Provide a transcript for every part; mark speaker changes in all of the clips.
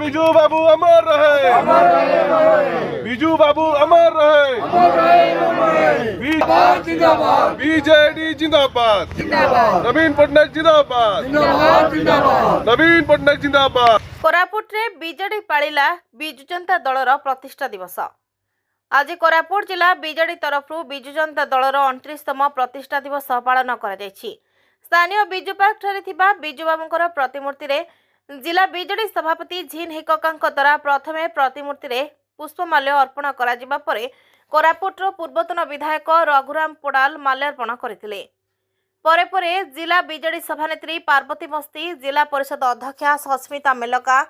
Speaker 1: बिजू बाबू अमर रहे, बिजू बाबू अमर रहे, बीजेडी जिंदाबाद, नवीन पटनायक जिंदाबाद, नवीन पटनायक जिंदाबाद।
Speaker 2: कोरापुट रे बीजेडी पालिला बिजु जनता दलर प्रतिष्ठा दिवस। आज कोरापुट जिला बीजेडी तरफ बिजु जनता दलर 29तम प्रतिष्ठा दिवस पालन कर स्थानीय बिजु पार्क ठारे थिबा बिजु बाबूंकर प्रतिमूर्ति रे जिला बीजेडी सभापति झिन हिकका द्वारा प्रथमे प्रतिमूर्ति रे पुष्पमाल्य अर्पण करा जिबा परे कोरापुट पूर्वतन विधायक रघुराम पोडाल माल्यार्पण करथिले। परे परे जिला बीजेडी सभानेत्री पार्वती मस्ती, जिला परिषद अध्यक्षा सस्मिता मेलका,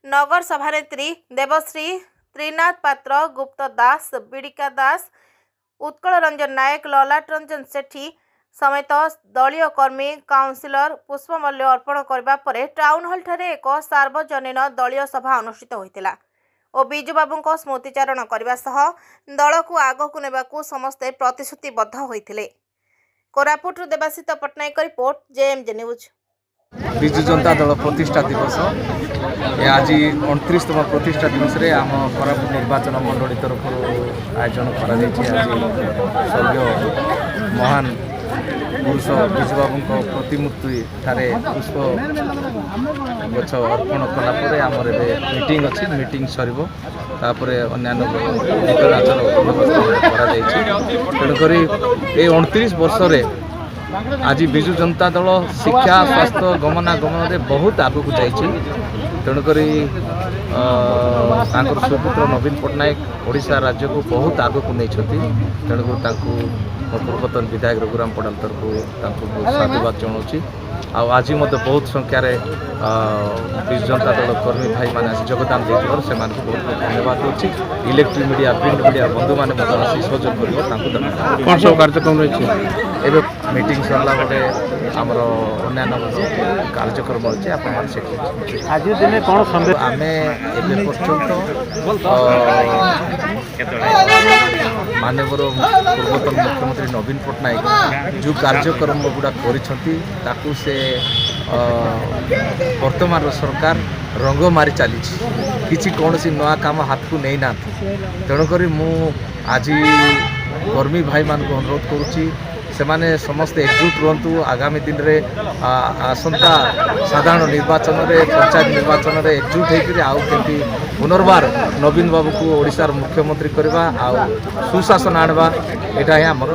Speaker 2: नगर सभानेत्री देवश्री, त्रिनाथ पात्र, गुप्त दास, बिडिका दास, उत्कल रंजन नायक, ललाट रंजन सेठी समेत दलीय कर्मी काउंसिलर पुष्पमाल्य अर्पण करबा परे टाउन हॉल ठारे एक सार्वजनीन दलीय सभा अनुष्ठित होइतिला और बिजु बाबूंको स्मृतिचारण करबा सह दल को आगकु नेबाकू समस्ते प्रतिश्रुतिबद्ध होइतिले। कोरापुट देवासित Patnaik report, JMJ news.
Speaker 3: Biju Janata Dal प्रतिष्ठा दिवस आज 29तम प्रतिष्ठा दिवस रे आम कोरापुट निर्वाचन मंडली तरफ आयोजन करा स्वर्गीय महान पुरुष बिजु बाबू प्रतिमूर्ति ठारे पुष्प गछ अर्पण कलापर आमर मीटिंग अच्छी मीटिंग सर तापर अन्य गीत नाचर व्यवस्था तेणुक ये 29 वर्ष आज बिजु जनता दल शिक्षा स्वास्थ्य गमनागमन में बहुत आगक जाइए। तेणुक सुपुत्र नवीन पटनायक ओडिशा राज्य को बहुत आगक नहीं तेणुक पूर्वतन विधायक रघुराम पोडाल तरफ बहुत साधुवाद जनाऊँ। आज बहुत संख्यार बिजु जनता दल कर्मी भाई मैंने योगदान से बहुत बहुत धन्यवाद दूसरी। इलेक्ट्रिक मीडिया प्रिंट मीडिया बंधु मैंने सहयोग कर सब कार्यक्रम रही मीटिंग सरला बड़े आमर अन्य कार्यक्रम अच्छे आज दिन कौन संदेश आम मानव पूर्वतन मुख्यमंत्री नवीन पटनायक जो कार्यक्रम गुड़ा कर से वर्तमान सरकार रंग मारी चली किसी कौन सी नया काम हाथ को नहीं ना। तेणुक मु आज कर्मी भाई मान को अनुरोध करुच्ची से समस्ते एकजुट रुहतु। आगामी दिन में आसंता साधारण निर्वाचन में पंचायत निर्वाचन में एकजुट होकर आउ केमती पुनर्बार नवीन बाबू को ओडिशार मुख्यमंत्री करवा सुशासन आनवा यहाँ आमर।